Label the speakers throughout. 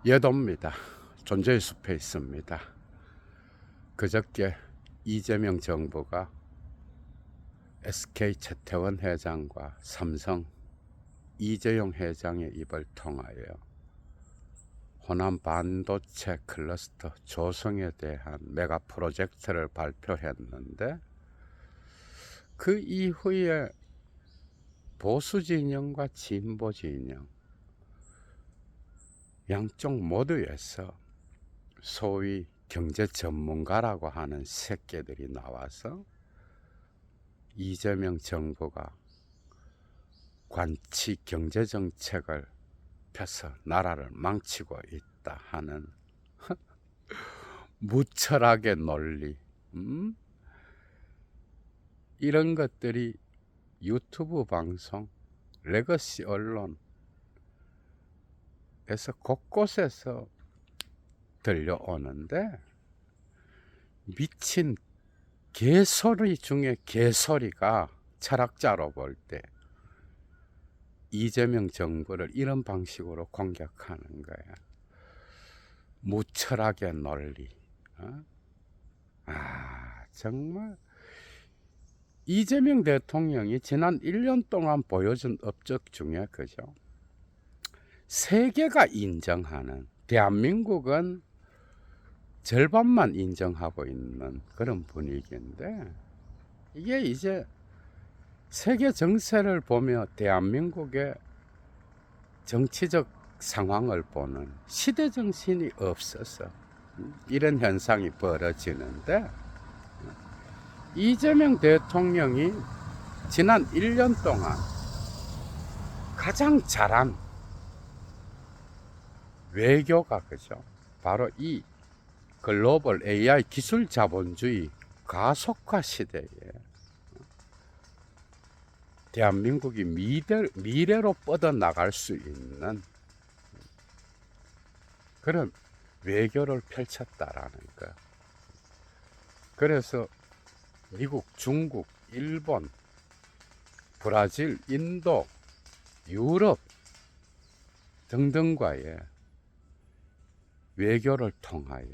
Speaker 1: 예도입니다. 존재의 숲에 있습니다. 그저께 이재명 정부가 SK 최태원 회장과 삼성 이재용 회장의 입을 통하여 호남 반도체 클러스터 조성에 대한 메가 프로젝트를 발표했는데, 그 이후에 보수 진영과 진보 진영 양쪽 모두에서 소위 경제 전문가라고 하는 새끼들이 나와서 이재명 정부가 관치 경제 정책을 펴서 나라를 망치고 있다 하는 무철학의 논리, 이런 것들이 유튜브 방송, 레거시 언론에서 곳곳에서 들려오는데, 미친 개소리 중에 개소리가 철학자로 볼 때 이재명 정부를 이런 방식으로 공격하는 거야. 무철학의 논리. 정말 이재명 대통령이 지난 1년 동안 보여준 업적 중에, 그죠? 세계가 인정하는, 대한민국은 절반만 인정하고 있는 그런 분위기인데, 이게 이제 세계 정세를 보며 대한민국의 정치적 상황을 보는 시대 정신이 없어서 이런 현상이 벌어지는데, 이재명 대통령이 지난 1년 동안 가장 잘한 외교가, 그죠? 바로 이 글로벌 AI 기술 자본주의 가속화 시대에 대한민국이 미래로 뻗어나갈 수 있는 그런 외교를 펼쳤다라는 거. 그래서 미국, 중국, 일본, 브라질, 인도, 유럽 등등과의 외교를 통하여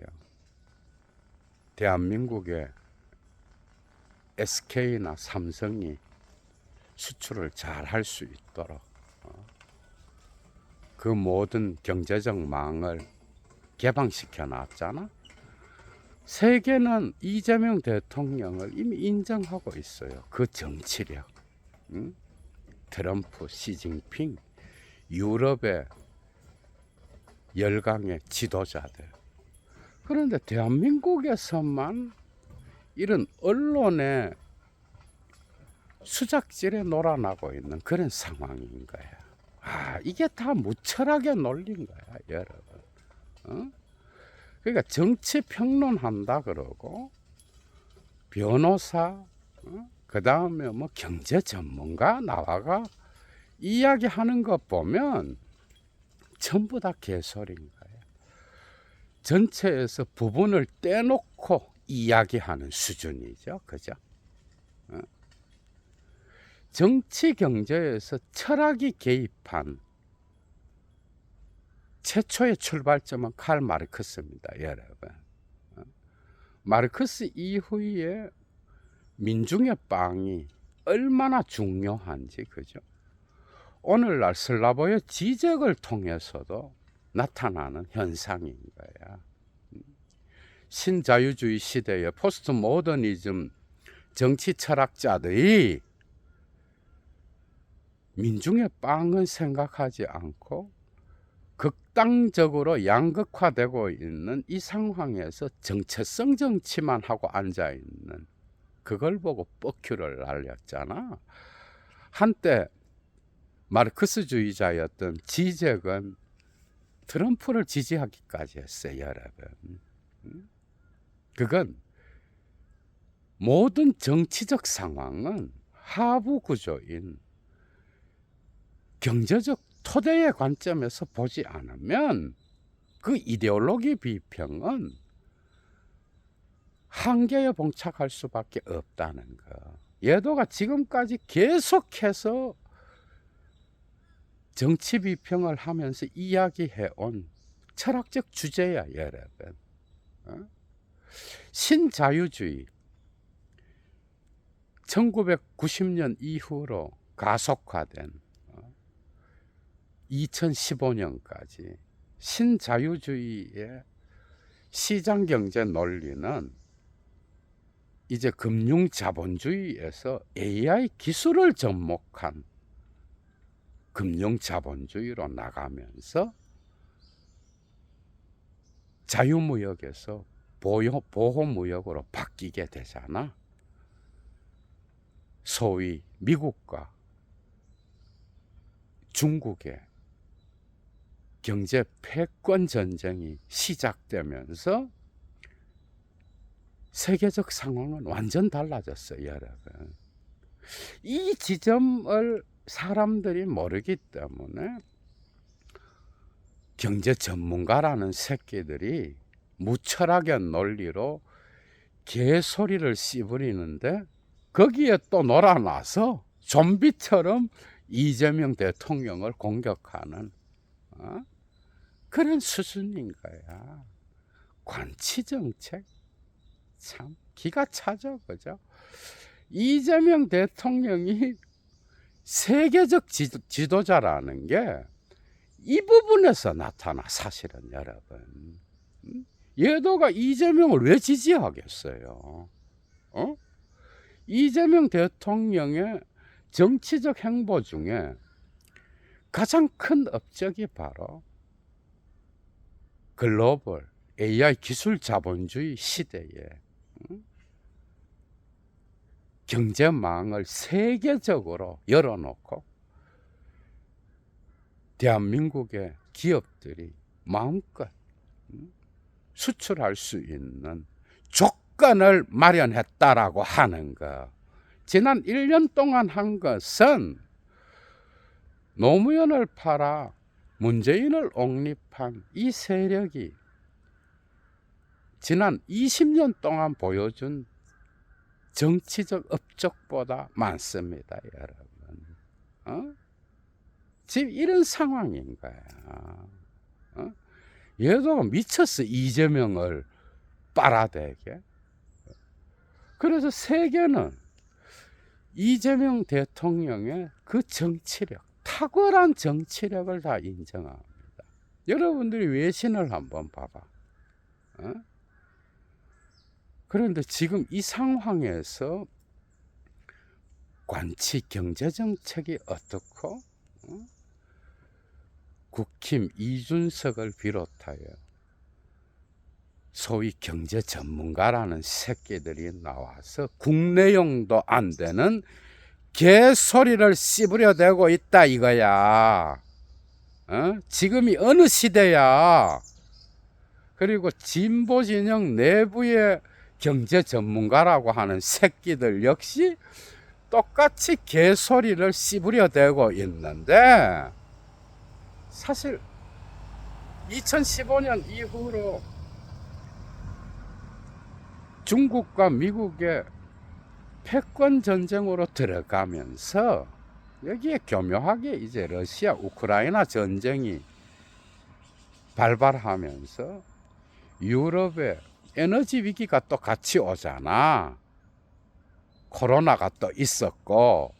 Speaker 1: 대한민국의 SK나 삼성이 수출을 잘 할 수 있도록 그 모든 경제적 망을 개방시켜 놨잖아. 세계는 이재명 대통령을 이미 인정하고 있어요. 그 정치력, 트럼프, 시진핑, 유럽의 열강의 지도자들. 그런데 대한민국에서만 이런 언론의 수작질에 놀아나고 있는 그런 상황인 거야. 이게 다 무철학의 논리인 거야, 여러분. 그러니까 정치 평론한다 그러고, 변호사, 그 다음에 뭐 경제 전문가 나와가 이야기하는 것 보면 전부 다 개소리인 거예요. 전체에서 부분을 떼놓고 이야기하는 수준이죠, 그죠? 정치 경제에서 철학이 개입한 최초의 출발점은 칼 마르크스입니다, 여러분. 마르크스 이후에 민중의 빵이 얼마나 중요한지, 그죠? 오늘날 슬라보의 지적을 통해서도 나타나는 현상인 거야. 신자유주의 시대의 포스트 모더니즘 정치 철학자들이 민중의 빵은 생각하지 않고 극단적으로 양극화되고 있는 이 상황에서 정체성 정치만 하고 앉아있는, 그걸 보고 뻑큐를 날렸잖아. 한때 마르크스주의자였던 지적은 트럼프를 지지하기까지 했어요, 여러분. 그건 모든 정치적 상황은 하부 구조인 경제적 토대의 관점에서 보지 않으면 그 이데올로기 비평은 한계에 봉착할 수밖에 없다는 거. 예도가 지금까지 계속해서 정치 비평을 하면서 이야기해온 철학적 주제야, 여러분. 신자유주의 1990년 이후로 가속화된 2015년까지 신자유주의의 시장경제 논리는 이제 금융자본주의에서 AI 기술을 접목한 금융자본주의로 나가면서 자유무역에서 보호무역으로 바뀌게 되잖아. 소위 미국과 중국의 경제 패권 전쟁이 시작되면서 세계적 상황은 완전 달라졌어요, 여러분. 이 지점을 사람들이 모르기 때문에 경제 전문가라는 새끼들이 무철학의 논리로 개소리를 씨부리는데 거기에 또 놀아나서 좀비처럼 이재명 대통령을 공격하는 그런 수준인 거야. 관치정책 참 기가 차죠, 그죠? 이재명 대통령이 세계적 지도자라는 게 이 부분에서 나타나, 사실은 여러분. 얘도가 이재명을 왜 지지하겠어요? 이재명 대통령의 정치적 행보 중에 가장 큰 업적이 바로 글로벌 AI 기술 자본주의 시대에 경제망을 세계적으로 열어놓고 대한민국의 기업들이 마음껏 수출할 수 있는 조건을 마련했다라고 하는 것. 지난 1년 동안 한 것은 노무현을 팔아 문재인을 옹립한 이 세력이 지난 20년 동안 보여준 정치적 업적보다 많습니다, 여러분. 지금 이런 상황인 거야. 얘도 미쳤어, 이재명을 빨아대게. 그래서 세계는 이재명 대통령의 그 정치력, 탁월한 정치력을 다 인정합니다. 여러분들이 외신을 한번 봐봐. 그런데 지금 이 상황에서 관치 경제정책이 어떻고 국힘 이준석을 비롯하여 소위 경제 전문가라는 새끼들이 나와서 국내용도 안 되는 개소리를 씹으려대고 있다 이거야. 지금이 어느 시대야. 그리고 진보 진영 내부의 경제 전문가라고 하는 새끼들 역시 똑같이 개소리를 씹으려대고 있는데, 사실 2015년 이후로 중국과 미국의 패권 전쟁으로 들어가면서 여기에 교묘하게 이제 러시아 우크라이나 전쟁이 발발하면서 유럽의 에너지 위기가 또 같이 오잖아. 코로나가 또 있었고,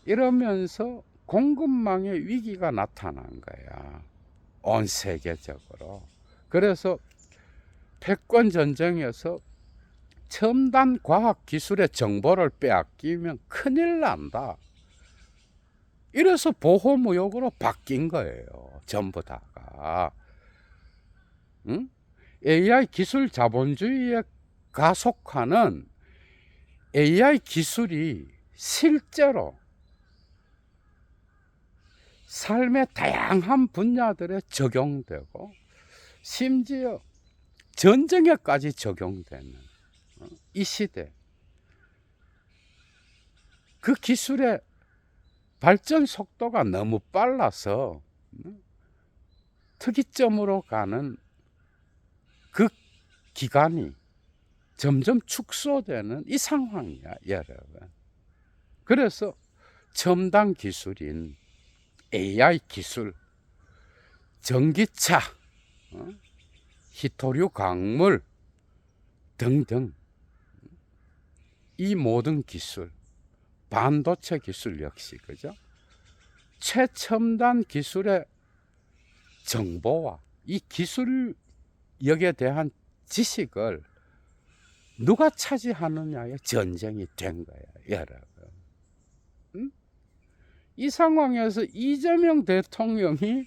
Speaker 1: 이러면서 공급망의 위기가 나타난 거야, 온 세계적으로. 그래서 패권 전쟁에서 첨단 과학 기술의 정보를 빼앗기면 큰일 난다. 이래서 보호무역으로 바뀐 거예요, 전부 다가. AI 기술 자본주의의 가속화는 AI 기술이 실제로 삶의 다양한 분야들에 적용되고 심지어 전쟁에까지 적용되는 이 시대, 그 기술의 발전 속도가 너무 빨라서 특이점으로 가는 그 기간이 점점 축소되는 이 상황이야, 여러분. 그래서 첨단 기술인 AI 기술, 전기차, 희토류 광물 등등 이 모든 기술, 반도체 기술 역시 그죠? 최첨단 기술의 정보와 이 기술력에 대한 지식을 누가 차지하느냐의 전쟁이 된 거야, 여러분. 이 상황에서 이재명 대통령이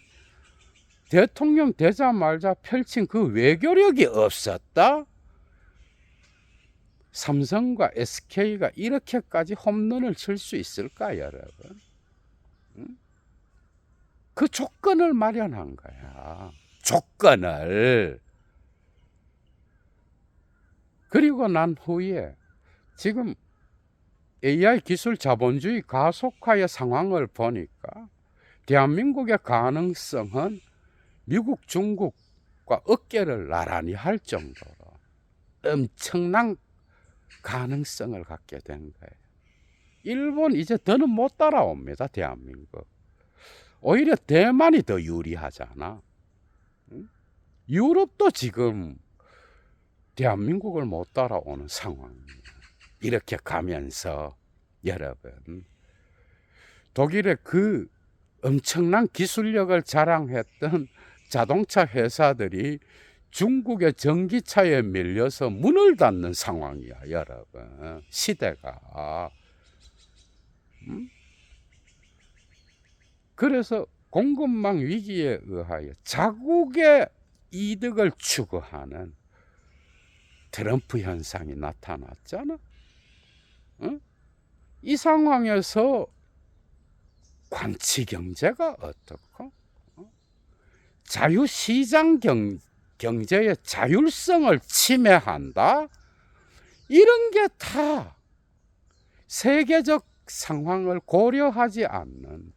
Speaker 1: 대통령 되자마자 펼친 그 외교력이 없었다? 삼성과 SK가 이렇게까지 홈런을 칠 수 있을까, 여러분? 그 조건을 마련한 거야. 조건을. 그리고 난 후에 지금 AI 기술 자본주의 가속화의 상황을 보니까 대한민국의 가능성은 미국, 중국과 어깨를 나란히 할 정도로 엄청난 가능성을 갖게 된 거예요. 일본 이제 더는 못 따라옵니다, 대한민국. 오히려 대만이 더 유리하잖아. 유럽도 지금 대한민국을 못 따라오는 상황이에요. 이렇게 가면서 여러분, 독일의 그 엄청난 기술력을 자랑했던 자동차 회사들이 중국의 전기차에 밀려서 문을 닫는 상황이야, 여러분. 시대가. 그래서 공급망 위기에 의하여 자국의 이득을 추구하는 트럼프 현상이 나타났잖아. 이 상황에서 관치경제가 어떻고 자유시장 경제의 자율성을 침해한다? 이런 게 다 세계적 상황을 고려하지 않는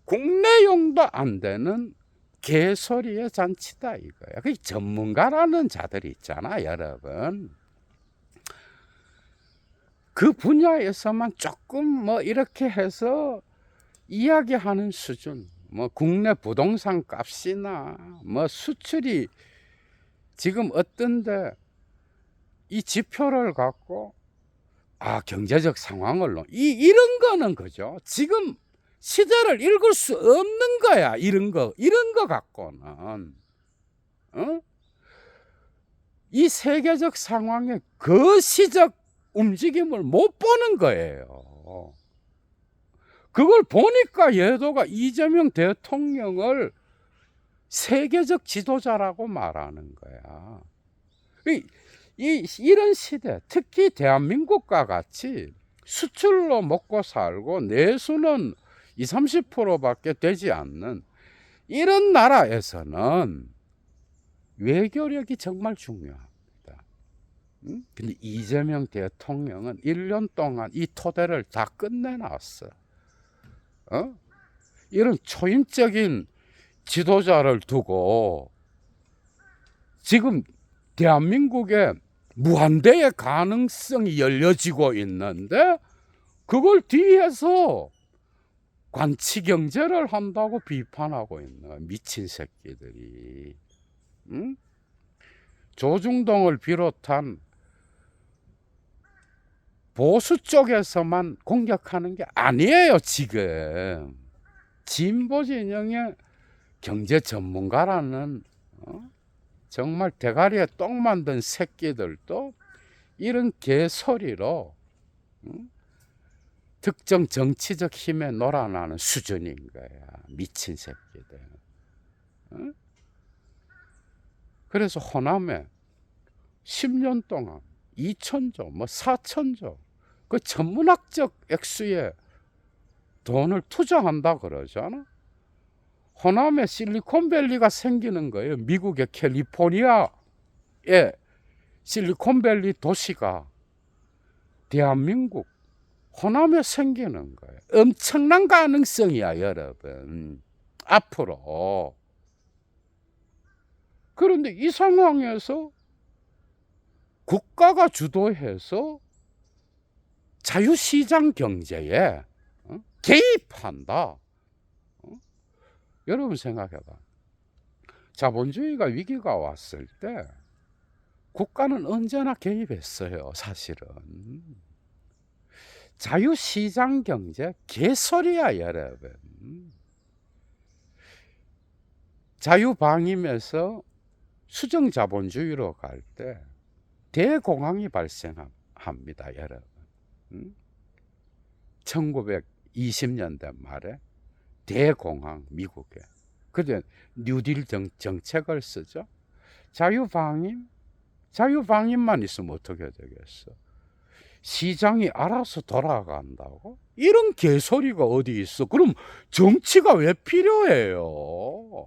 Speaker 1: 국내용도 안 되는 개소리의 잔치다 이거야. 그 전문가라는 자들이 있잖아, 여러분. 그 분야에서만 조금 뭐 이렇게 해서 이야기하는 수준. 뭐 국내 부동산 값이나 뭐 수출이 지금 어떤데 이 지표를 갖고 경제적 상황을 이런 거는 그죠. 지금 시대를 읽을 수 없는 거야. 이런 거 갖고는. 이 세계적 상황의 거시적 움직임을 못 보는 거예요. 그걸 보니까 예도가 이재명 대통령을 세계적 지도자라고 말하는 거야. 이런 시대, 특히 대한민국과 같이 수출로 먹고 살고 내수는 20-30%밖에 되지 않는 이런 나라에서는 외교력이 정말 중요합니다. 근데 이재명 대통령은 1년 동안 이 토대를 다 끝내놨어. 이런 초인적인 지도자를 두고 지금 대한민국에 무한대의 가능성이 열려지고 있는데 그걸 뒤에서 관치 경제를 한다고 비판하고 있는 미친 새끼들이. 조중동을 비롯한 보수 쪽에서만 공격하는 게 아니에요. 지금 진보 진영의 경제 전문가라는 정말 대가리에 똥 만든 새끼들도 이런 개소리로 특정 정치적 힘에 놀아나는 수준인 거야. 미친 새끼들. 그래서 호남에 10년 동안 2천조, 뭐 4천조 그 천문학적 액수의 돈을 투자한다 그러잖아. 호남에 실리콘밸리가 생기는 거예요. 미국의 캘리포니아의 실리콘밸리 도시가 대한민국 호남에 생기는 거예요. 엄청난 가능성이야, 여러분. 앞으로. 그런데 이 상황에서 국가가 주도해서 자유시장 경제에 개입한다. 여러분 생각해봐. 자본주의가 위기가 왔을 때 국가는 언제나 개입했어요. 사실은 자유시장 경제 개소리야 여러분. 자유방임에서 수정자본주의로 갈 때 대공황이 발생합니다 여러분. 1920년대 말에 대공황 미국에. 그때 뉴딜 정책을 쓰죠. 자유방임만 있으면 어떻게 되겠어? 시장이 알아서 돌아간다고? 이런 개소리가 어디 있어? 그럼 정치가 왜 필요해요?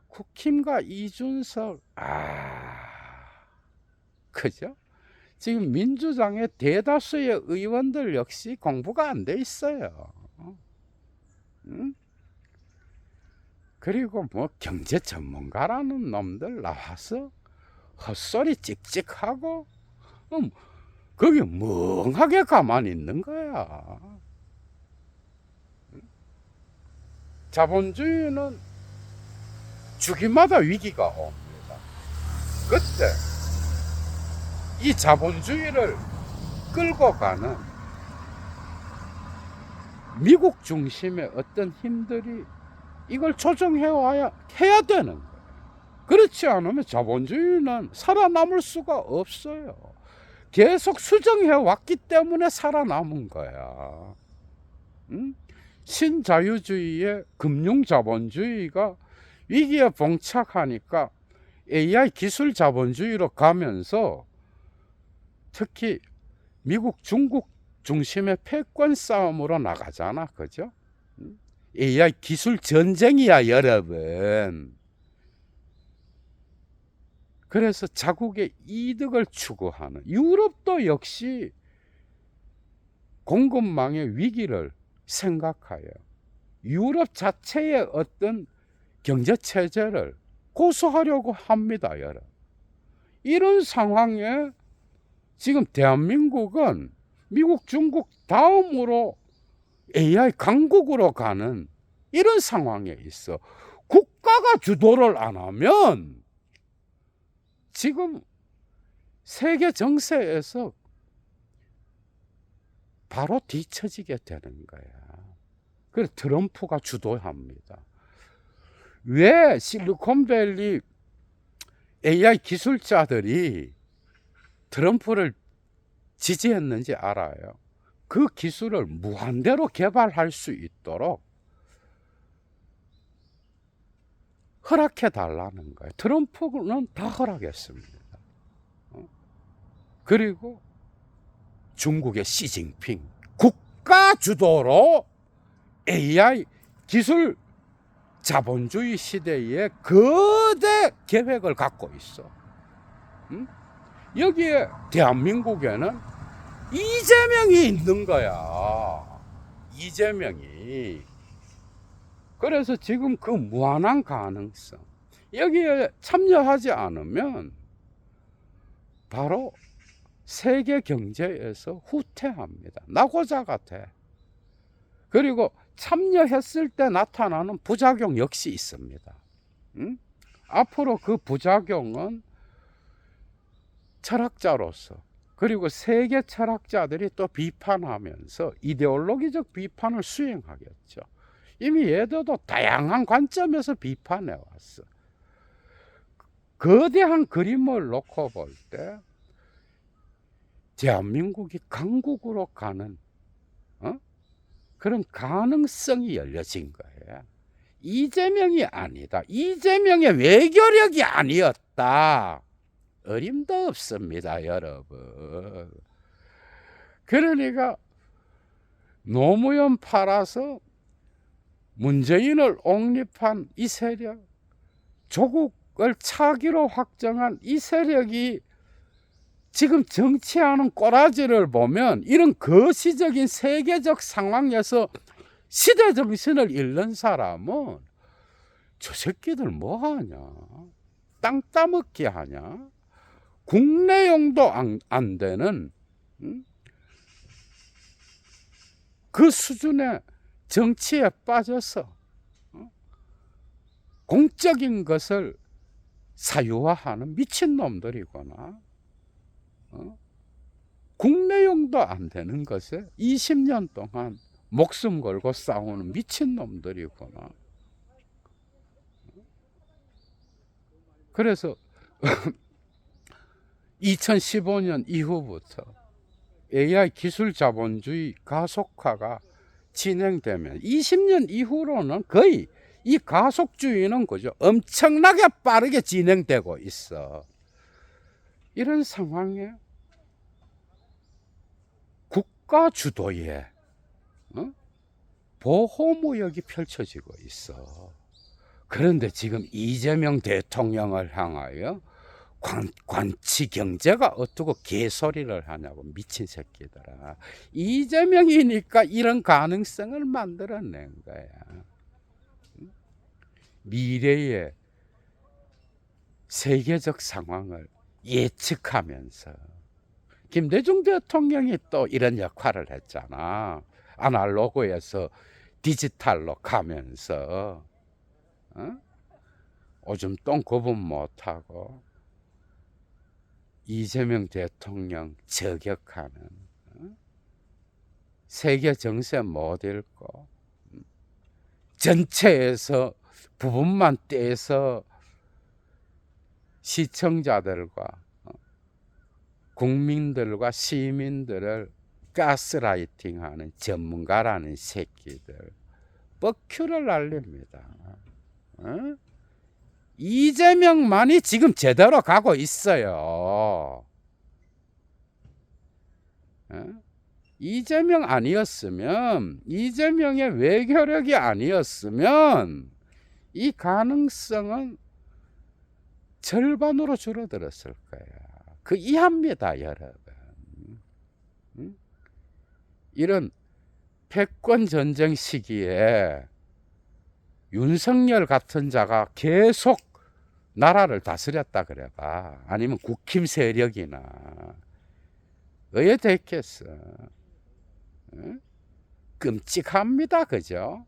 Speaker 1: 국힘과 이준석, 그죠? 지금 민주당의 대다수의 의원들 역시 공부가 안 돼 있어요. 응? 그리고 뭐 경제 전문가라는 놈들 나와서 헛소리 찍찍하고 거기 멍하게 가만히 있는 거야. 자본주의는 주기마다 위기가 옵니다. 그때 이 자본주의를 끌고 가는 미국 중심의 어떤 힘들이 이걸 조정해 와야 해야 되는 거예요. 그렇지 않으면 자본주의는 살아남을 수가 없어요. 계속 수정해 왔기 때문에 살아남은 거야. 신자유주의의 금융자본주의가 위기에 봉착하니까 AI 기술 자본주의로 가면서 특히 미국, 중국 중심의 패권 싸움으로 나가잖아. 그죠? AI 기술 전쟁이야, 여러분. 그래서 자국의 이득을 추구하는 유럽도 역시 공급망의 위기를 생각하여 유럽 자체의 어떤 경제체제를 고수하려고 합니다, 여러분. 이런 상황에 지금 대한민국은 미국, 중국 다음으로 AI 강국으로 가는 이런 상황에 있어. 국가가 주도를 안 하면 지금 세계 정세에서 바로 뒤처지게 되는 거야. 그래서 트럼프가 주도합니다. 왜 실리콘밸리 AI 기술자들이 트럼프를 지지했는지 알아요. 그 기술을 무한대로 개발할 수 있도록 허락해 달라는 거예요. 트럼프는 다 허락했습니다. 그리고 중국의 시진핑 국가 주도로 AI 기술 자본주의 시대에 거대 계획을 갖고 있어. 여기에 대한민국에는 이재명이 있는 거야. 이재명이. 그래서 지금 그 무한한 가능성, 여기에 참여하지 않으면 바로 세계 경제에서 후퇴합니다. 낙오자 같아. 그리고 참여했을 때 나타나는 부작용 역시 있습니다. 앞으로 그 부작용은 철학자로서 그리고 세계 철학자들이 또 비판하면서 이데올로기적 비판을 수행하겠죠. 이미 얘들도 다양한 관점에서 비판해 왔어. 거대한 그림을 놓고 볼 때 대한민국이 강국으로 가는 그런 가능성이 열려진 거예요. 이재명이 아니다. 이재명의 외교력이 아니었다. 어림도 없습니다, 여러분. 그러니까 노무현 팔아서 문재인을 옹립한 이 세력, 조국을 차기로 확정한 이 세력이 지금 정치하는 꼬라지를 보면 이런 거시적인 세계적 상황에서 시대 정신을 잃는 사람은 저 새끼들 뭐 하냐? 땅 따먹기 하냐? 국내용도 안 되는 그 수준의 정치에 빠져서 공적인 것을 사유화하는 미친놈들이거나 국내용도 안 되는 것에 20년 동안 목숨 걸고 싸우는 미친놈들이거나. 그래서 2015년 이후부터 AI 기술 자본주의 가속화가 진행되면 20년 이후로는 거의 이 가속주의는 그죠, 엄청나게 빠르게 진행되고 있어. 이런 상황에 국가 주도의 보호무역이 펼쳐지고 있어. 그런데 지금 이재명 대통령을 향하여 관치 경제가 어떻고 개소리를 하냐고, 미친 새끼들아. 이재명이니까 이런 가능성을 만들어낸 거야. 미래의 세계적 상황을 예측하면서 김대중 대통령이 또 이런 역할을 했잖아. 아날로그에서 디지털로 가면서 오줌 똥 구분 못하고 이재명 대통령 저격하는, 세계 정세 못 읽고 전체에서 부분만 떼서 시청자들과 국민들과 시민들을 가스라이팅하는 전문가라는 새끼들 뻑큐를 날립니다. 이재명만이 지금 제대로 가고 있어요. 이재명 아니었으면, 이재명의 외교력이 아니었으면 이 가능성은 절반으로 줄어들었을 거야. 그 이합니다, 여러분. 이런 패권 전쟁 시기에 윤석열 같은 자가 계속 나라를 다스렸다 그래봐. 아니면 국힘 세력이나 어에 됐겠어. 끔찍합니다, 그죠?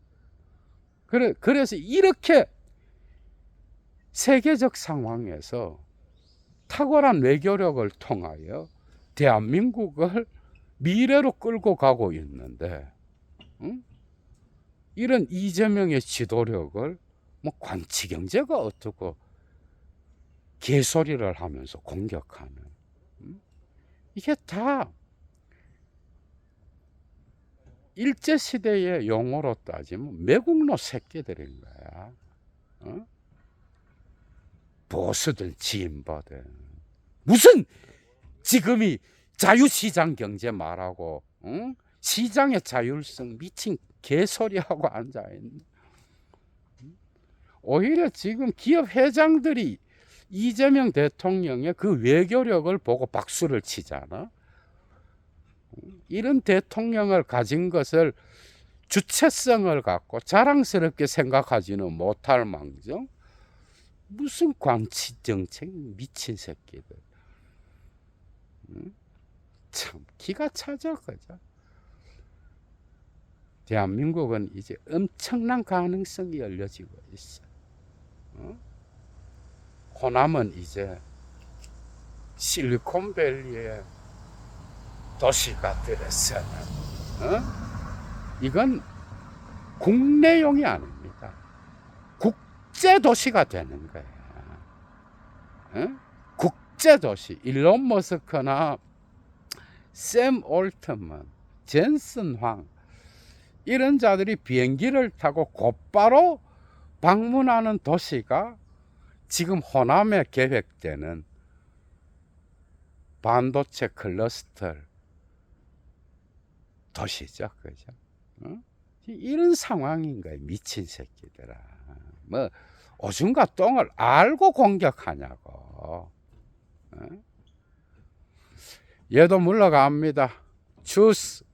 Speaker 1: 그래서 이렇게 세계적 상황에서 탁월한 외교력을 통하여 대한민국을 미래로 끌고 가고 있는데, 이런 이재명의 지도력을 뭐 관치경제가 어떻고 개소리를 하면서 공격하는, 이게 다 일제시대의 용어로 따지면 매국노 새끼들인 거야. 보수든 진보든. 무슨 지금이 자유시장 경제 말하고 시장의 자율성 미친 개소리하고 앉아있네. 오히려 지금 기업 회장들이 이재명 대통령의 그 외교력을 보고 박수를 치잖아. 이런 대통령을 가진 것을 주체성을 갖고 자랑스럽게 생각하지는 못할 망정 무슨 관치정책 미친 새끼들. 참 기가 차죠, 그죠? 대한민국은 이제 엄청난 가능성이 열려지고 있어. 호남은 이제 실리콘밸리의 도시가 되었어는 이건 국내용이 아닙니다. 국제 도시가 되는 거예요. 국제 도시. 일론 머스크나 샘 올트먼, 젠슨 황 이런 자들이 비행기를 타고 곧바로 방문하는 도시가 지금 호남에 계획되는 반도체 클러스터 도시죠, 그죠? 이런 상황인 거예요, 미친 새끼들아. 뭐 오줌과 똥을 알고 공격하냐고. 얘도 물러갑니다. 주스.